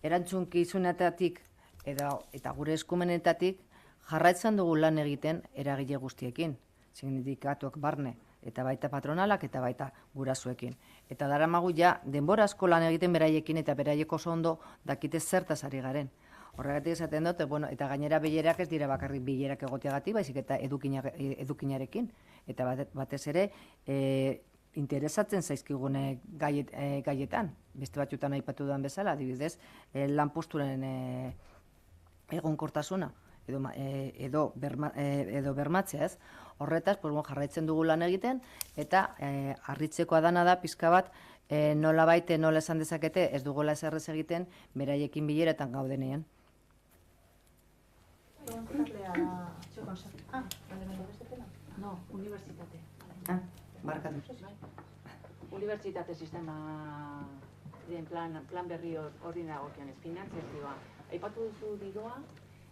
erantzukizunetatik eta gure eskumenetatik jarraitzen dugu lan egiten eragile guztiekin, sindikatuak barne, eta baita patronalak eta baita gurasoekin. Eta daramagu ja denbora asko lan egiten beraiekin eta beraiek oso ondo dakite zertaz ari garen. Horregatik esaten dut, bueno, eta gainera bilerak ez dira bakarrik bilerak egoteagatik, baizik eta edukinarekin. Eta batez ere, interesatzen zaizkigune gaietan. Beste batzutan aipatu duan bezala, adibidez, lanposturen egonkortasuna edo bermatzea, ez? Horretaz, jarraitzen dugu lan egiten, eta harritzekoa dana da pizka bat nola baite, nola esan dezakete, ez dugola eserrez egiten, beraiekin bileretan gaudenean. No, unibertsitate. Barkatu. Unibertsitate sistema den plan berri hori dagokionez, finantzazioa. Aipatu duzu dirua,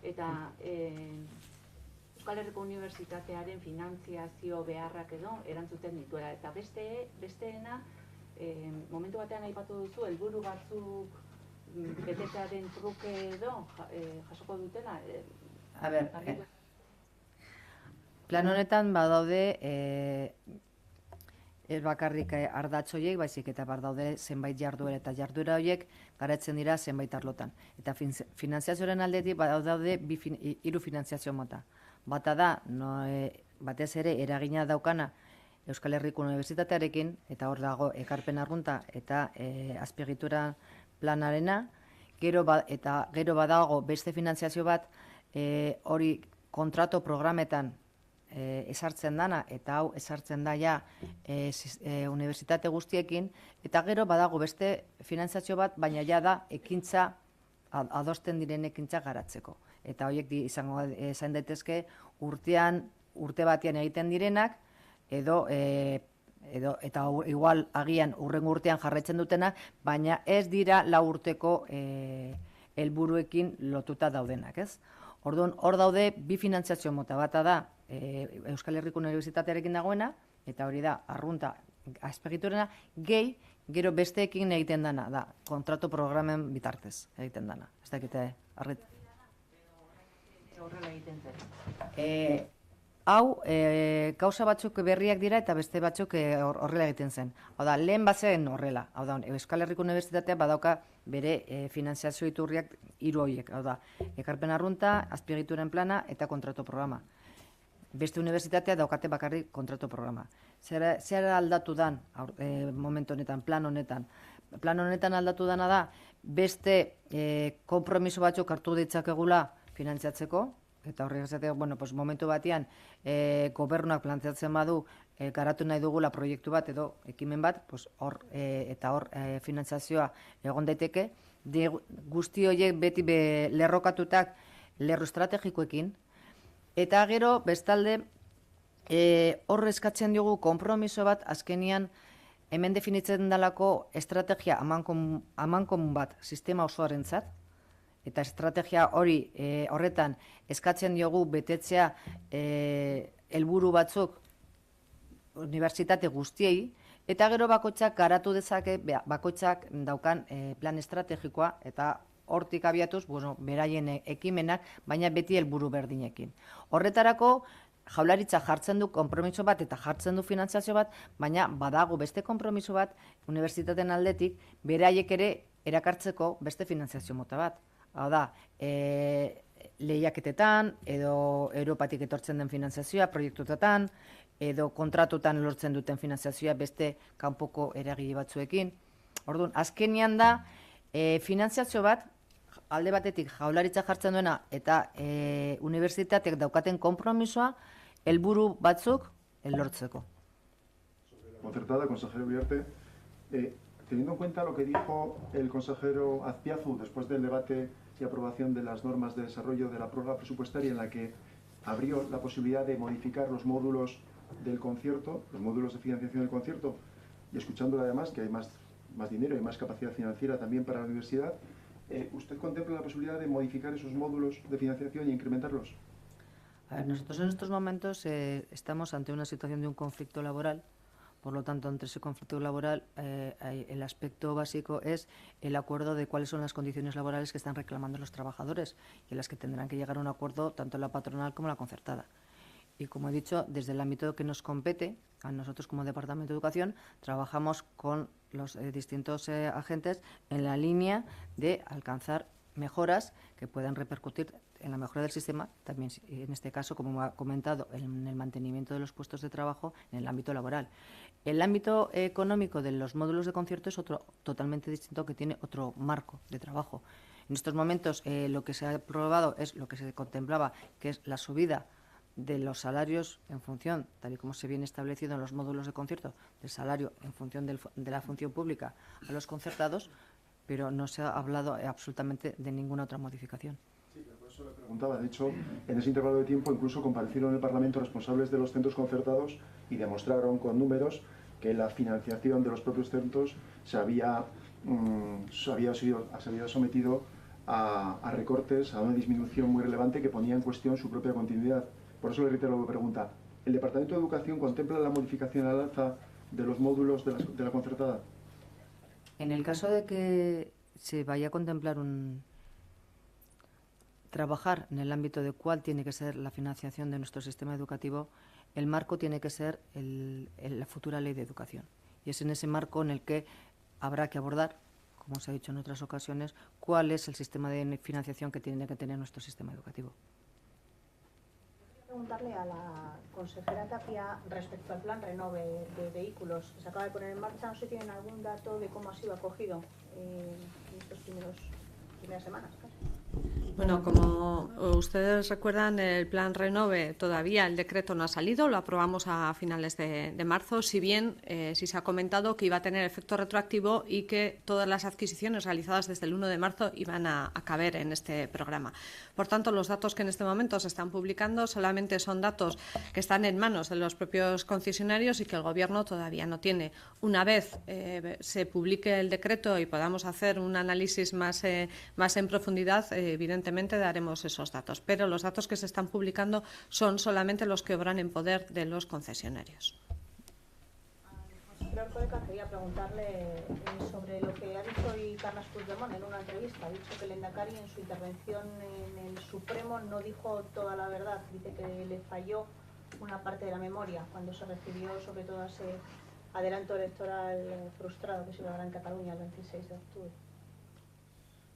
eta Euskal Herriko Unibertsitatearen finantziazio beharrak edo erantzuten dituela. Eta besteena, momentu batean aipatu duzu, helburu batzuk betetzearen truke edo jasoko dutela. A ber, plan honetan badaude ez bakarrik ardatz horiek, baizik eta badaude zenbait jarduera, eta jarduera horiek garatzen dira zenbait arlotan. Eta finantziazioaren aldetik badaude 3 finantziazio mota. Bata da, batez ere eragina daukana Euskal Herriko Unibertsitatearekin, eta hor dago ekarpen arrunta eta azpiegitura planarena, gero badago beste finantziazio bat, hori kontrato programetan esartzen dana, eta hau esartzen da ja unibertsitate guztiekin, eta gero badago beste finantziazio bat, baina ja da ekintza, adosten diren ekintza garatzeko. Eta horiek izan daitezke urte batean egiten direnak, eta igual agian hurrengo urtean jarraitzen dutena, baina ez dira 4 urteko helburuekin lotuta daudenak, ez? Orduan, hor daude 2 finantziazio mota, bata da Euskal Herriko Unibertsitatearekin dagoena, eta hori da arrunta azpiegiturena, gero besteekin egiten dana, da kontratu programen bitartez egiten dana. Ez dakite, arret. Horrela egiten zen. Hau, gauza batzuk berriak dira eta beste batzuk horrela egiten zen. Hau da, lehen bazen horrela. Hau da, Euskal Herriko Unibertsitatea badauka bere finantziazio iturriak 3 horiek. Hau da, ekarpen arrunta, azpiegituren plana eta kontratu programa. Beste unibertsitatea daukate bakarrik kontratu programa. Zer aldatu dan momentu honetan, plan honetan? Plan honetan aldatu dana da, beste konpromiso batzuk hartu ditzakegula finantziatzeko, eta horrek esatea, momentu batean gobernuak planteatzen badu garatu nahi dugula proiektu bat edo ekimen bat, eta hor finantziazioa egon daiteke, guzti horiek beti lerrokatutak lerro estrategikoekin, eta gero bestalde hor eskatzen diogu konpromiso bat azkenian hemen definitzen dalako estrategia amankomun bat sistema osoarentzat, eta estrategia hori horretan eskatzen diogu betetzea helburu batzuk unibertsitate guztiei, eta gero bakoitzak garatu dezake bakoitzak daukan plan estrategikoa, eta hortik abiatuz, beraien ekimenak, baina beti helburu berdinekin. Horretarako Jaurlaritza jartzen du konpromiso bat eta jartzen du finantziazio bat, baina badago beste konpromiso bat unibertsitateen aldetik beraiek ere erakartzeko beste finantziazio mota bat. Hau da, lehiaketetan, edo Europatik etortzen den finantziazioa, proiektuetan, edo kontratutan lortzen duten finantziazioa beste kanpoko eragile batzuekin. Orduan, azkenian da, finantziazio bat, alde batetik Jaurlaritza jartzen duena eta unibertsitateak daukaten konpromisoa helburu batzuk lortzeko. Concertada, consejero Uriarte, teniendo en cuenta lo que dijo el consejero Azpiazu después del debate y aprobación de las normas de desarrollo de la prórroga presupuestaria, en la que abrió la posibilidad de modificar los módulos del concierto, los módulos de financiación del concierto, y escuchándole además que hay más dinero y más capacidad financiera también para la universidad, ¿usted contempla la posibilidad de modificar esos módulos de financiación y incrementarlos? A ver, nosotros en estos momentos estamos ante una situación de un conflicto laboral. Por lo tanto, entre ese conflicto laboral, el aspecto básico es el acuerdo de cuáles son las condiciones laborales que están reclamando los trabajadores y en las que tendrán que llegar a un acuerdo tanto la patronal como la concertada. Y como he dicho, desde el ámbito que nos compete, a nosotros como Departamento de Educación, trabajamos con los distintos agentes en la línea de alcanzar mejoras que puedan repercutir en la mejora del sistema, también en este caso, como ha comentado, en el mantenimiento de los puestos de trabajo en el ámbito laboral. El ámbito económico de los módulos de concierto es otro totalmente distinto, que tiene otro marco de trabajo. En estos momentos lo que se ha aprobado es lo que se contemplaba, que es la subida de los salarios en función, tal y como se viene establecido en los módulos de concierto, del salario en función de la función pública a los concertados, pero no se ha hablado absolutamente de ninguna otra modificación. Sí, por eso le preguntaba. De hecho, en ese intervalo de tiempo incluso comparecieron en el Parlamento responsables de los centros concertados y demostraron con números que la financiación de los propios centros se había sometido a recortes, a una disminución muy relevante que ponía en cuestión su propia continuidad. Por eso le reitero la pregunta. ¿El Departamento de Educación contempla la modificación al alza de los módulos de la concertada? En el caso de que se vaya a contemplar trabajar en el ámbito de cuál tiene que ser la financiación de nuestro sistema educativo, el marco tiene que ser la futura ley de educación. Y es en ese marco en el que habrá que abordar, como se ha dicho en otras ocasiones, cuál es el sistema de financiación que tiene que tener nuestro sistema educativo. Preguntarle a la consejera Tapia respecto al plan Renove de vehículos que se acaba de poner en marcha. No sé si tienen algún dato de cómo ha sido acogido en estas primeras semanas. Bueno, como ustedes recuerdan, el plan Renove todavía el decreto no ha salido, lo aprobamos a finales de marzo, si bien sí se ha comentado que iba a tener efecto retroactivo y que todas las adquisiciones realizadas desde el 1 de marzo iban a caber en este programa. Por tanto, los datos que en este momento se están publicando solamente son datos que están en manos de los propios concesionarios y que el Gobierno todavía no tiene. Una vez se publique el decreto y podamos hacer un análisis más en profundidad, evidentemente daremos esos datos, pero los datos que se están publicando son solamente los que obran en poder de los concesionarios. Al consejero Erkoreka quería preguntarle sobre lo que ha dicho hoy Carles Puigdemont en una entrevista. Ha dicho que el Lehendakari en su intervención en el Supremo no dijo toda la verdad. Dice que le falló una parte de la memoria cuando se refirió sobre todo a ese adelanto electoral frustrado que se llevará en Cataluña el 26 de octubre.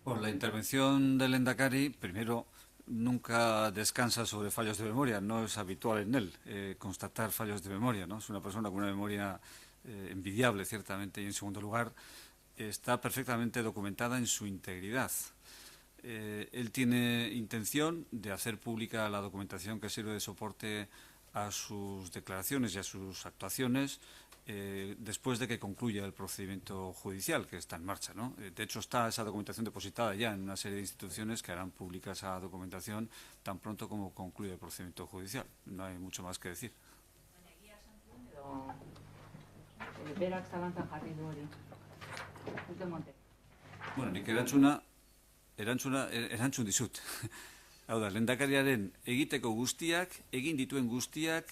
Bueno, la intervención del Lehendakari, primero, nunca descansa sobre fallos de memoria, no es habitual en él constatar fallos de memoria, ¿no? Es una persona con una memoria envidiable, ciertamente, y en segundo lugar, está perfectamente documentada en su integridad. Él tiene intención de hacer pública la documentación que sirve de soporte a sus declaraciones y a sus actuaciones después de que concluya el procedimiento judicial que está en marcha, ¿no? De hecho, está esa documentación depositada ya en una serie de instituciones que harán pública esa documentación tan pronto como concluya el procedimiento judicial. No hay mucho más que decir. Berak zalantzan jarri du hori. Puigdemontek. Bueno, nik erantzun dizut. Hau da, lehendakariaren egiteko guztiak, egin dituen guztiak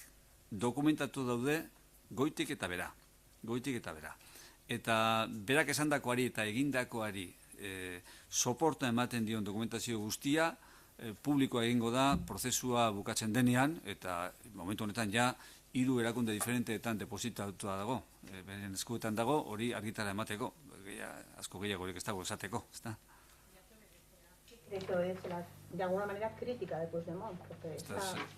dokumentatu daude goitik eta bera. Goitik eta bera. Eta berak esandakoari eta egindakoari soporta ematen dion dokumentazio guztia publikoa egingo da prozesua bukatzen denean, eta momentu honetan ja 3 erakunde diferenteetan depositatua dago. Beren eskuetan dago, hori argitara emateko. Asko gehiagorik ez dago esateko, ezta? Esto es de alguna manera crítica de Puigdemont.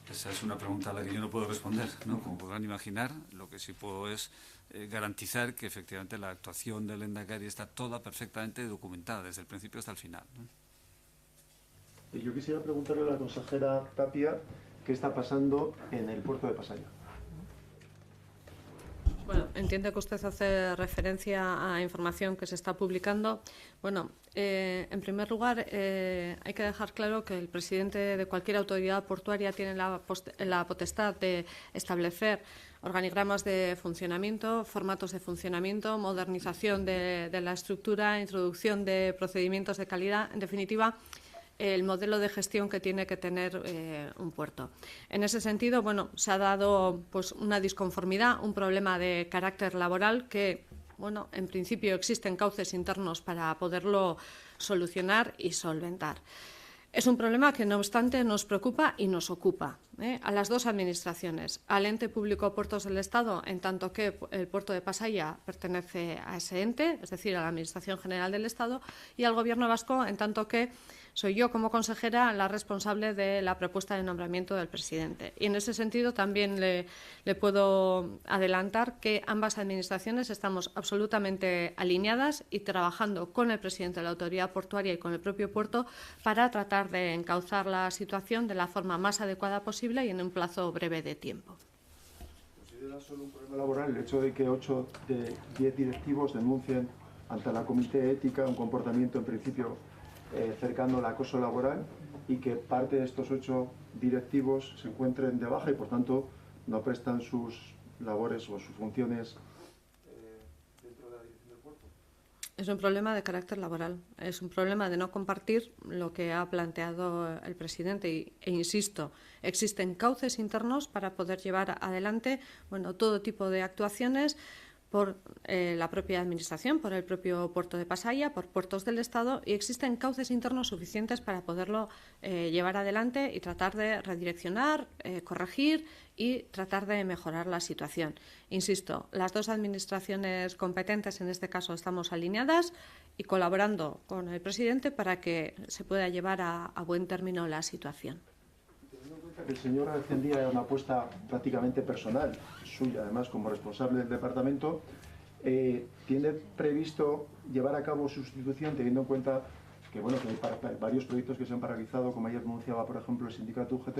Esa es una pregunta a la que yo no puedo responder, ¿no? Como podrán imaginar, lo que sí puedo es garantizar que efectivamente la actuación del Lehendakari está toda perfectamente documentada, desde el principio hasta el final, ¿no? Yo quisiera preguntarle a la consejera Tapia qué está pasando en el puerto de Pasaia. Bueno, entiendo que usted hace referencia a información que se está publicando. Bueno, en primer lugar, hay que dejar claro que el presidente de cualquier autoridad portuaria tiene la potestad de establecer organigramas de funcionamiento, formatos de funcionamiento, modernización de la estructura, introducción de procedimientos de calidad, en definitiva, el modelo de gestión que tiene que tener un puerto. En ese sentido, bueno, se ha dado pues una disconformidad, un problema de carácter laboral que, bueno, en principio existen cauces internos para poderlo solucionar y solventar. Es un problema que, no obstante, nos preocupa y nos ocupa a las dos administraciones, al ente público Puertos del Estado, en tanto que el puerto de Pasaia pertenece a ese ente, es decir, a la Administración General del Estado, y al Gobierno vasco, en tanto que soy yo, como consejera, la responsable de la propuesta de nombramiento del presidente. Y en ese sentido también le puedo adelantar que ambas administraciones estamos absolutamente alineadas y trabajando con el presidente de la Autoridad Portuaria y con el propio puerto para tratar de encauzar la situación de la forma más adecuada posible y en un plazo breve de tiempo. ¿Considera solo un problema laboral el hecho de que 8 de 10 directivos denuncien ante la Comité Ética un comportamiento en principio cercano al acoso laboral y que parte de estos 8 directivos se encuentren de baja y por tanto no prestan sus labores o sus funciones dentro de la dirección del puerto? Es un problema de carácter laboral, es un problema de no compartir lo que ha planteado el presidente e insisto, existen cauces internos para poder llevar adelante todo tipo de actuaciones por la propia Administración, por el propio puerto de Pasaia, por Puertos del Estado, y existen cauces internos suficientes para poderlo llevar adelante y tratar de redireccionar, corregir y tratar de mejorar la situación. Insisto, las dos administraciones competentes, en este caso, estamos alineadas y colaborando con el presidente para que se pueda llevar a buen término la situación. El señor Arcendía era una apuesta prácticamente personal, suya además como responsable del departamento. ¿Tiene previsto llevar a cabo su sustitución teniendo en cuenta que, que hay varios proyectos que se han paralizado, como ayer denunciaba, por ejemplo, el sindicato UGT?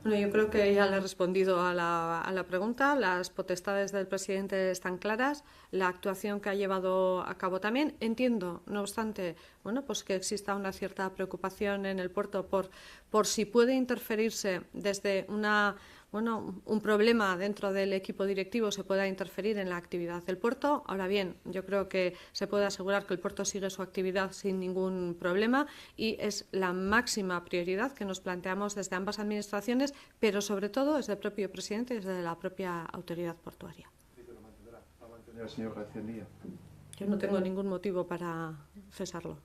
Bueno, yo creo que ya le he respondido a la pregunta. Las potestades del presidente están claras, la actuación que ha llevado a cabo también. Entiendo, no obstante, pues que exista una cierta preocupación en el puerto por si puede interferirse desde un problema dentro del equipo directivo se pueda interferir en la actividad del puerto. Ahora bien, yo creo que se puede asegurar que el puerto sigue su actividad sin ningún problema y es la máxima prioridad que nos planteamos desde ambas administraciones, pero sobre todo desde el propio presidente y desde la propia autoridad portuaria. ¿Va a mantener el señor Arcendía? Yo no tengo ningún motivo para cesarlo.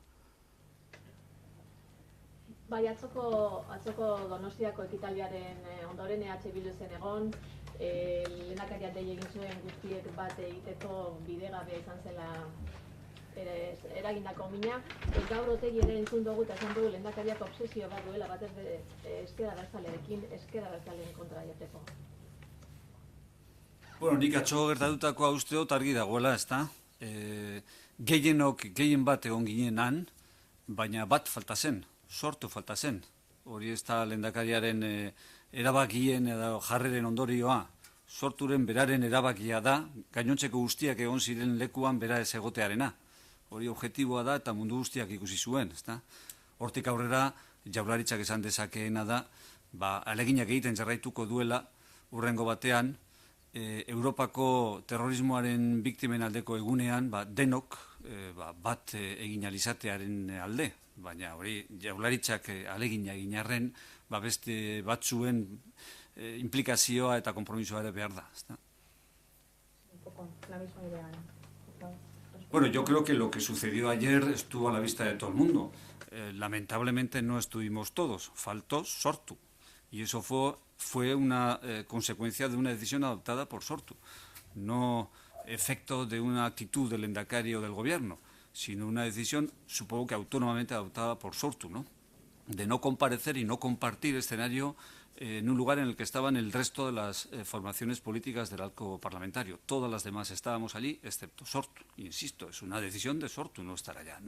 Bai, atzoko Donostiako ekitaldiaren ondoren EH Bildu zen egon, lehendakariak dei egin zuen guztiek bat egiteko bidegabea izan zela eragindako mina. Gaur Otegi ere entzun dugu eta esan dugu lehendakariak obsesio bat duela batez ezker abertzaleekin, ezker abertzaleen kontra jateko. Nik atzo gertatutakoa uste dut argi dagoela, ezta? Gehien bat egon ginen han, baina bat falta zen. Sortu falta zen. Hori ez da lehendakariaren erabakien edo jarreren ondorioa. Sorturen beraren erabakia da, gainontzeko guztiak egon ziren lekuan bera ez egotearena. Hori objektiboa da eta mundu guztiak ikusi zuen. Hortik aurrera, Jaurlaritzak esan dezakeena da, ahaleginak egiten jarraituko duela, hurrengo batean, Europako terrorismoaren biktimen aldeko egunean, denok bat egin alizatearen alde. Baina hori Jaurlaritzak ahalegina egin arren, beste batzuen implikazioa eta konpromisoa ere behar da. Un poco la misma idea. Bueno, yo creo que lo que sucedió ayer estuvo a la vista de todo el mundo. Lamentablemente no estuvimos todos, faltó Sortu. Y eso fue una consecuencia de una decisión adoptada por Sortu. No efecto de una actitud del lehendakari o del gobierno, sino una decisión, supongo que autónomamente adoptada por Sortu, de no comparecer y no compartir escenario en un lugar en el que estaban el resto de las formaciones políticas del arco parlamentario. Todas las demás estábamos allí, excepto Sortu. Insisto, es una decisión de Sortu no estar allá,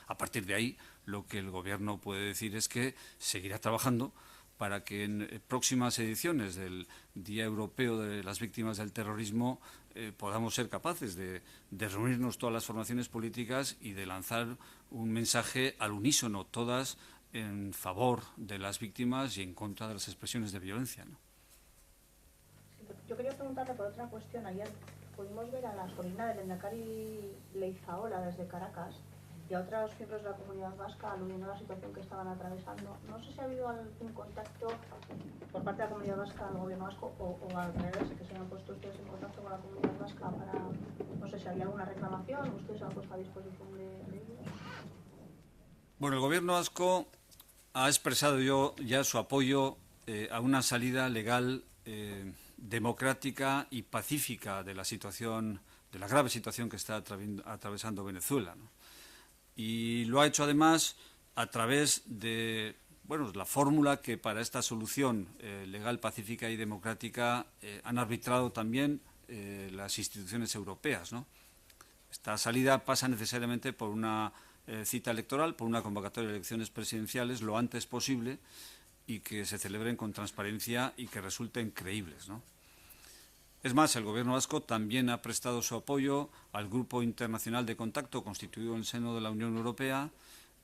A partir de ahí, lo que el gobierno puede decir es que seguirá trabajando para que en próximas ediciones del Día Europeo de las Víctimas del Terrorismo podamos ser capaces de reunirnos todas las formaciones políticas y de lanzar un mensaje al unísono, todas en favor de las víctimas y en contra de las expresiones de violencia. Yo quería preguntarle por otra cuestión. Ayer pudimos ver a la sobrina del lehendakari Leizaola desde Caracas y a otros miembros de la comunidad vasca aludiendo a la situación que estaban atravesando. No sé si ha habido algún contacto por parte de la comunidad vasca al gobierno vasco o al revés, que se hayan puesto ustedes en contacto con la comunidad vasca para, no sé si había alguna reclamación o ustedes se han puesto a disposición de ellos. Bueno, el gobierno vasco ha expresado ya su apoyo a una salida legal, democrática y pacífica de la grave situación que está atravesando Venezuela, ¿no? Y lo ha hecho además a través de la fórmula que para esta solución legal, pacífica y democrática han arbitrado también las instituciones europeas, ¿no? Esta salida pasa necesariamente por una cita electoral, por una convocatoria de elecciones presidenciales lo antes posible y que se celebren con transparencia y que resulten creíbles, ¿no? Es más, el Gobierno vasco también ha prestado su apoyo al Grupo Internacional de Contacto constituido en el seno de la Unión Europea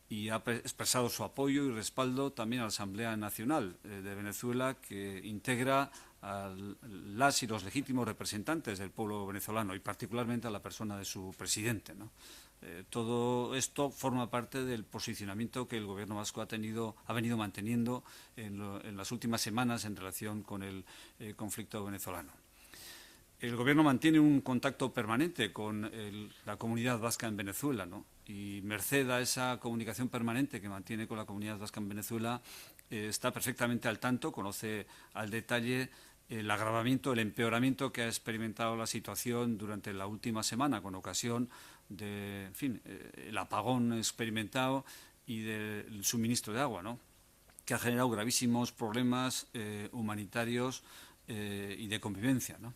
y ha expresado su apoyo y respaldo también a la Asamblea Nacional de Venezuela, que integra a las y los legítimos representantes del pueblo venezolano y particularmente a la persona de su presidente, ¿no? Todo esto forma parte del posicionamiento que el Gobierno vasco ha venido manteniendo en las últimas semanas en relación con el conflicto venezolano. El Gobierno mantiene un contacto permanente con la comunidad vasca en Venezuela, ¿no? Y merced a esa comunicación permanente que mantiene con la comunidad vasca en Venezuela, está perfectamente al tanto, conoce al detalle el agravamiento, el empeoramiento que ha experimentado la situación durante la última semana con ocasión de, el apagón experimentado y del suministro de agua, ¿no? Que ha generado gravísimos problemas humanitarios y de convivencia, ¿no?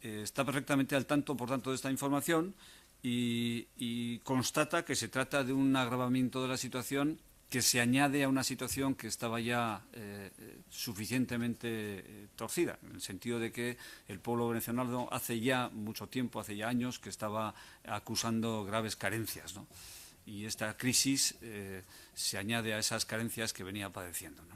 Está perfectamente al tanto, por tanto, de esta información y constata que se trata de un agravamiento de la situación que se añade a una situación que estaba ya suficientemente torcida, en el sentido de que el pueblo venezolano hace ya mucho tiempo, hace ya años, que estaba acusando graves carencias, ¿no? Y esta crisis se añade a esas carencias que venía padeciendo, ¿no?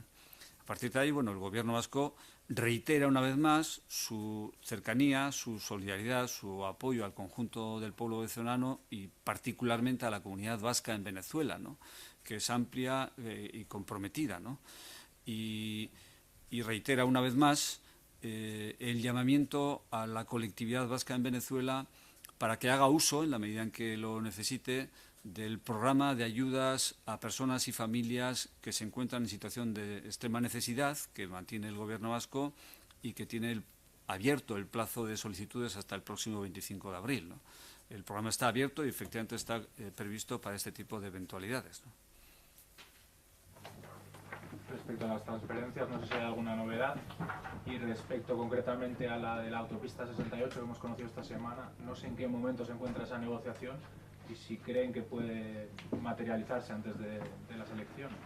A partir de ahí, el Gobierno vasco reitera una vez más su cercanía, su solidaridad, su apoyo al conjunto del pueblo venezolano y particularmente a la comunidad vasca en Venezuela, ¿no? Que es amplia y comprometida, ¿no? Y reitera una vez más el llamamiento a la colectividad vasca en Venezuela para que haga uso, en la medida en que lo necesite, del programa de ayudas a personas y familias que se encuentran en situación de extrema necesidad, que mantiene el Gobierno vasco y que tiene abierto el plazo de solicitudes hasta el próximo 25 de abril, ¿no? El programa está abierto y efectivamente está previsto para este tipo de eventualidades, ¿no? Respecto a las transferencias, no sé si hay alguna novedad. Y respecto concretamente a la de la autopista 68 que hemos conocido esta semana, no sé en qué momento se encuentra esa negociación y si creen que puede materializarse antes de las elecciones.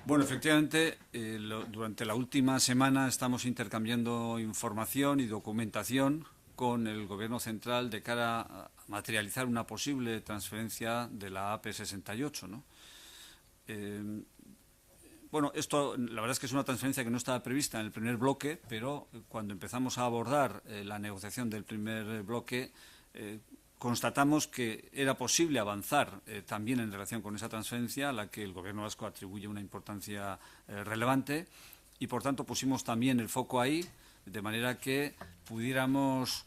Bueno, efectivamente, durante la última semana estamos intercambiando información y documentación con el Gobierno central de cara a materializar una posible transferencia de la AP68, ¿no? Esto la verdad es que es una transferencia que no estaba prevista en el primer bloque, pero cuando empezamos a abordar la negociación del primer bloque, constatamos que era posible avanzar también en relación con esa transferencia, a la que el Gobierno vasco atribuye una importancia relevante, y por tanto pusimos también el foco ahí, de manera que pudiéramos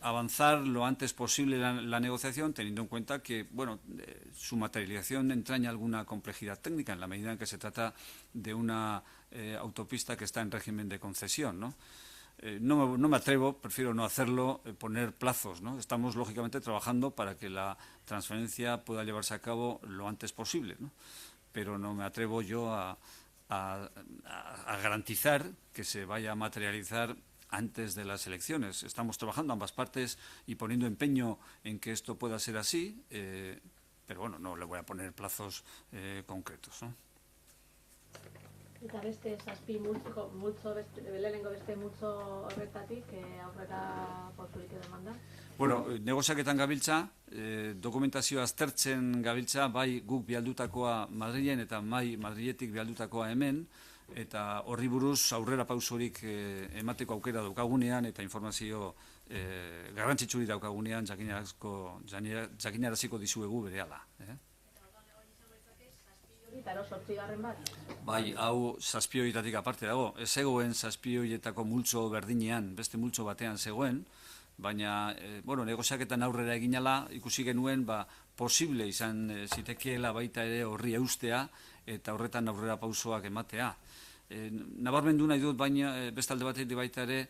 avanzar lo antes posible la negociación, teniendo en cuenta que su materialización entraña alguna complejidad técnica en la medida en que se trata de una autopista que está en régimen de concesión, ¿no? No me atrevo, prefiero no hacerlo, poner plazos, ¿no? Estamos lógicamente trabajando para que la transferencia pueda llevarse a cabo lo antes posible, ¿no? Pero no me atrevo yo a garantizar que se vaya a materializar antes de las elecciones. Estamos trabajando ambas partes y poniendo empeño en que esto pueda ser así, pero no le voy a poner plazos concretos, ¿no? Eta beste zazpi multzo lehenengo beste multzo horretatik aurrera pausurik edo eman da? Negoziaketan gabiltza, dokumentazioa aztertzen gabiltza, bai guk bihaldutakoa Madrilen eta Madriletik bihaldutakoa hemen, eta horri buruz aurrera pausorik emateko aukera daukagunean eta informazio garrantzitsurik daukagunean jakinaraziko dizuegu berehala. Eta 8. bat? Bai, hau zazpi horietatik aparte dago. Ez zegoen zazpi horietako multzo berdinean, beste multzo batean zegoen, baina, negoziaketan aurrera eginala, ikusi genuen, posible izan zitekeela baita ere horri eustea eta horretan aurrera pausoak ematea. Nabarmendu nahi dut, baina bestalde batetik baita ere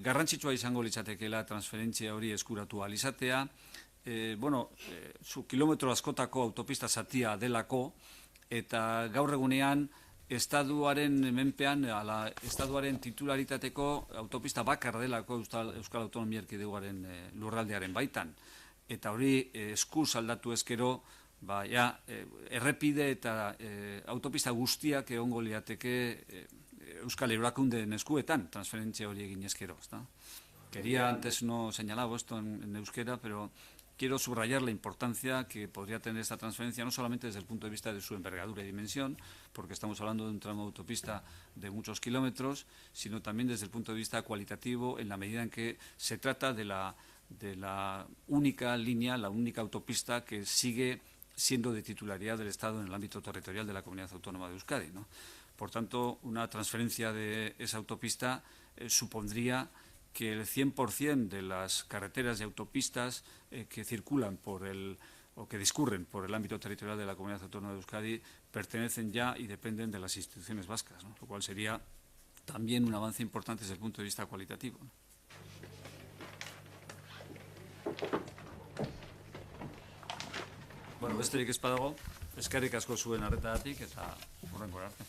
garrantzitsua izango litzatekeela transferentzia hori eskuratu ahal izatea. Zu kilometro askotako autopista zatia delako eta gaur egunean Estatuaren menpean, Estatuaren titularitateko autopista bakar delako Euskal Autonomia Erkidegoaren lurraldearen baitan. Eta hori eskuz aldatu ezkero, errepide eta autopista guztiak egongo lirateke Euskal Erakundeen eskuetan, transferentzia hori egin ezkero. Quería antes no señalaba esto en euskera, pero quiero subrayar la importancia que podría tener esta transferencia, no solamente desde el punto de vista de su envergadura y dimensión, porque estamos hablando de un tramo de autopista de muchos kilómetros, sino también desde el punto de vista cualitativo, en la medida en que se trata de la única línea, la única autopista que sigue siendo de titularidad del Estado en el ámbito territorial de la Comunidad Autónoma de Euskadi, ¿no? Por tanto, una transferencia de esa autopista supondría que el 100% de las carreteras y autopistas que circulan o que discurren por el ámbito territorial de la Comunidad Autónoma de Euskadi pertenecen ya y dependen de las instituciones vascas, ¿no? Lo cual sería también un avance importante desde el punto de vista cualitativo, ¿no? Besterik ez badago, eskerrik asko zuen arretagatik eta hurrengora arte.